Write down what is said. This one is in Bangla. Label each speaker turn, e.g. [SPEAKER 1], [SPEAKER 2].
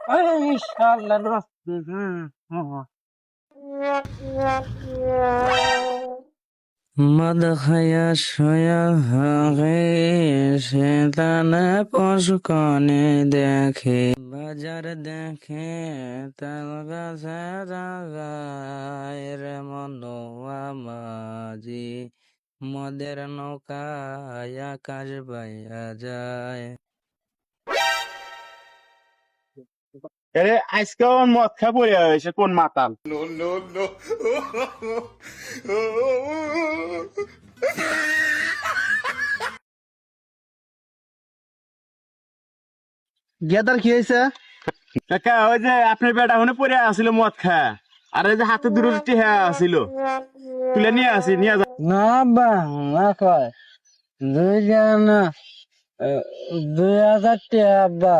[SPEAKER 1] এই শালার মদ খায়া শোয়া হাগে সে তানে পশু কনে দেখে বাজার দেখে তাল গাছে জাগায় রে মনোয়া মাঝি মদের নৌকায় আকাশ বাইয়া যায়।
[SPEAKER 2] আরে আজকে আমার মদ খা পড়ে হয়েছে কোন মাতাল।
[SPEAKER 3] গেদার কি হয়েছে?
[SPEAKER 2] কাকা ওই যে আপনার বেটা ওখানে পড়ে আসছিল মদ খা, আর এই যে হাতে দুটি হ্যাঁ আসছিল, তুলে নিয়ে আসি নিয়ে যা।
[SPEAKER 1] না বা না কয় দুই না 2000 টাকা আব্বা।